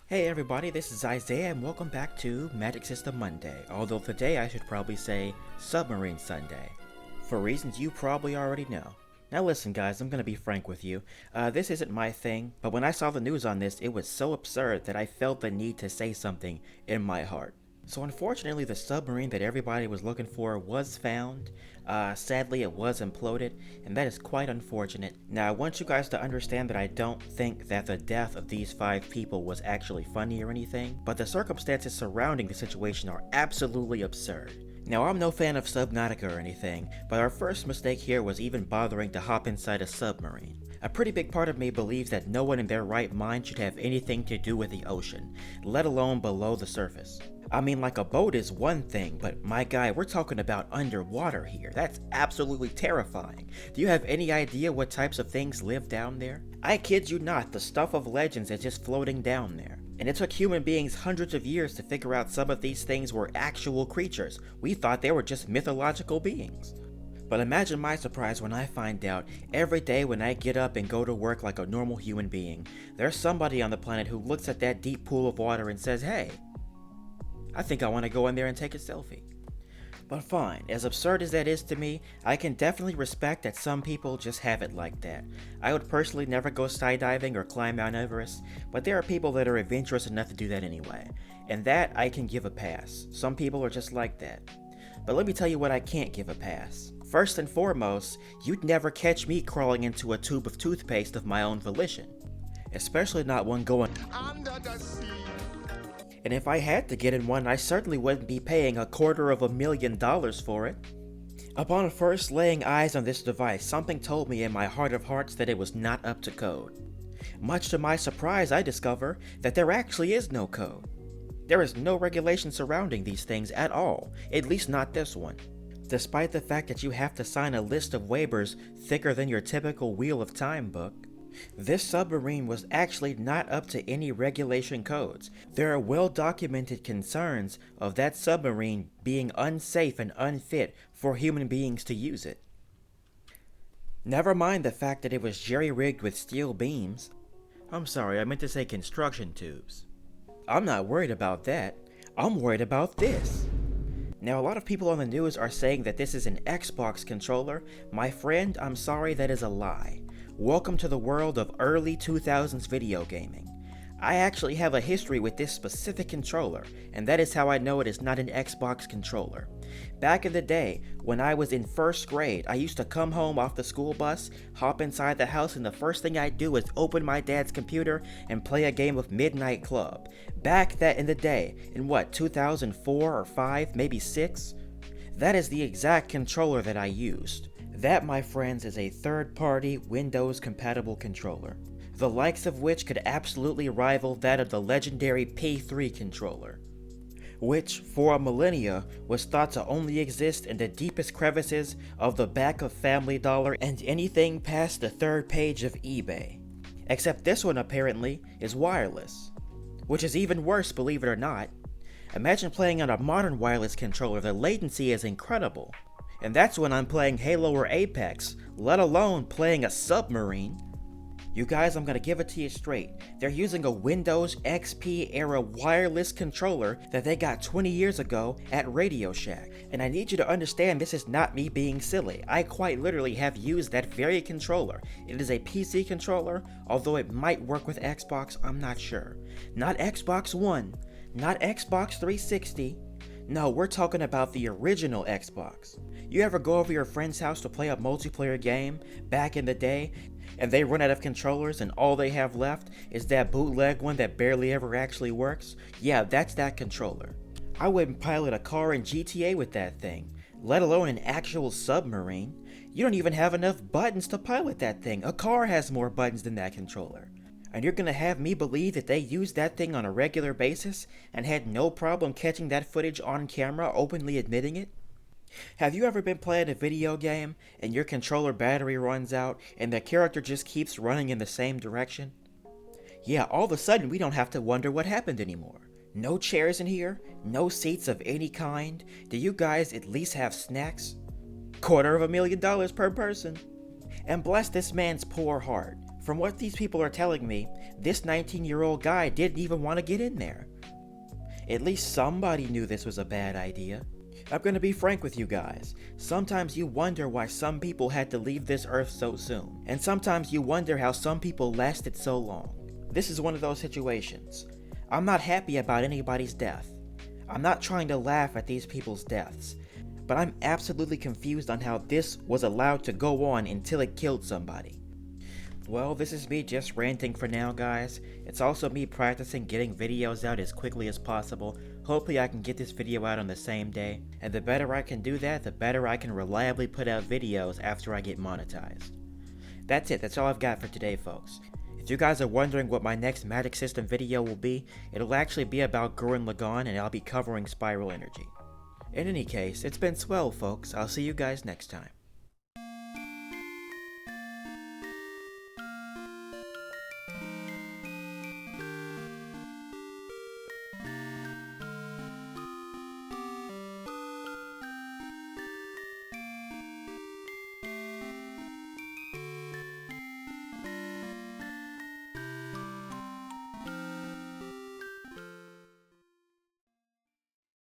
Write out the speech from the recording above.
Hey everybody, this is Isaiah and welcome back to Magic System Monday, although today I should probably say Submarine Sunday, for reasons you probably already know. Now listen guys, I'm gonna be frank with you. This isn't my thing, but when I saw the news on this, it was so absurd that I felt the need to say something in my heart. So unfortunately, the submarine that everybody was looking for was found. Sadly, it was imploded, and that is quite unfortunate. Now, I want you guys to understand that I don't think that the death of these 5 people was actually funny or anything, but the circumstances surrounding the situation are absolutely absurd. Now, I'm no fan of Subnautica or anything, but our first mistake here was even bothering to hop inside a submarine. A pretty big part of me believes that no one in their right mind should have anything to do with the ocean, let alone below the surface. I mean, like a boat is one thing, but my guy, we're talking about underwater here. That's absolutely terrifying. Do you have any idea what types of things live down there? I kid you not, the stuff of legends is just floating down there. And it took human beings hundreds of years to figure out some of these things were actual creatures. We thought they were just mythological beings. But imagine my surprise when I find out every day when I get up and go to work like a normal human being, there's somebody on the planet who looks at that deep pool of water and says, hey, I think I want to go in there and take a selfie. But fine, as absurd as that is to me, I can definitely respect that some people just have it like that. I would personally never go skydiving or climb Mount Everest, but there are people that are adventurous enough to do that anyway. And that I can give a pass. Some people are just like that. But let me tell you what I can't give a pass. First and foremost, you'd never catch me crawling into a tube of toothpaste of my own volition. Especially not one going under the sea. And if I had to get in one, I certainly wouldn't be paying $250,000 for it. Upon first laying eyes on this device, something told me in my heart of hearts that it was not up to code. Much to my surprise, I discover that there actually is no code. There is no regulation surrounding these things at all, at least not this one. Despite the fact that you have to sign a list of waivers thicker than your typical Wheel of Time book, this submarine was actually not up to any regulation codes. There are well-documented concerns of that submarine being unsafe and unfit for human beings to use it. Never mind the fact that it was jerry-rigged with steel beams. I'm sorry, I meant to say construction tubes. I'm not worried about that. I'm worried about this. Now, a lot of people on the news are saying that this is an Xbox controller. My friend, I'm sorry, that is a lie. Welcome to the world of early 2000s video gaming. I actually have a history with this specific controller, and that is how I know it is not an Xbox controller. Back in the day, when I was in first grade, I used to come home off the school bus, hop inside the house, and the first thing I'd do is open my dad's computer and play a game of Midnight Club. Back that in the day, in what, 2004 or 5, maybe 6? That is the exact controller that I used. That, my friends, is a third-party Windows-compatible controller, the likes of which could absolutely rival that of the legendary P3 controller, which, for a millennia, was thought to only exist in the deepest crevices of the back of Family Dollar and anything past the third page of eBay. Except this one, apparently, is wireless, which is even worse, believe it or not. Imagine playing on a modern wireless controller, the latency is incredible. And that's when I'm playing Halo or Apex, let alone playing a submarine. You guys, I'm gonna give it to you straight. They're using a Windows XP era wireless controller that they got 20 years ago at Radio Shack. And I need you to understand this is not me being silly. I quite literally have used that very controller. It is a PC controller, although it might work with Xbox, I'm not sure. Not Xbox One, not Xbox 360. No, we're talking about the original Xbox. You ever go over your friend's house to play a multiplayer game back in the day, and they run out of controllers and all they have left is that bootleg one that barely ever actually works? Yeah, that's that controller. I wouldn't pilot a car in GTA with that thing, let alone an actual submarine. You don't even have enough buttons to pilot that thing. A car has more buttons than that controller. And you're gonna have me believe that they used that thing on a regular basis and had no problem catching that footage on camera, openly admitting it? Have you ever been playing a video game and your controller battery runs out and the character just keeps running in the same direction? Yeah, all of a sudden we don't have to wonder what happened anymore. No chairs in here, no seats of any kind. Do you guys at least have snacks? $250,000 per person. And bless this man's poor heart. From what these people are telling me, this 19-year-old guy didn't even want to get in there. At least somebody knew this was a bad idea. I'm gonna be frank with you guys. Sometimes you wonder why some people had to leave this earth so soon. And sometimes you wonder how some people lasted so long. This is one of those situations. I'm not happy about anybody's death. I'm not trying to laugh at these people's deaths. But I'm absolutely confused on how this was allowed to go on until it killed somebody. Well, this is me just ranting for now, guys. It's also me practicing getting videos out as quickly as possible. Hopefully I can get this video out on the same day. And the better I can do that, the better I can reliably put out videos after I get monetized. That's it, that's all I've got for today, folks. If you guys are wondering what my next Magic System video will be, it'll actually be about Gurren Lagann and I'll be covering Spiral Energy. In any case, it's been swell, folks. I'll see you guys next time.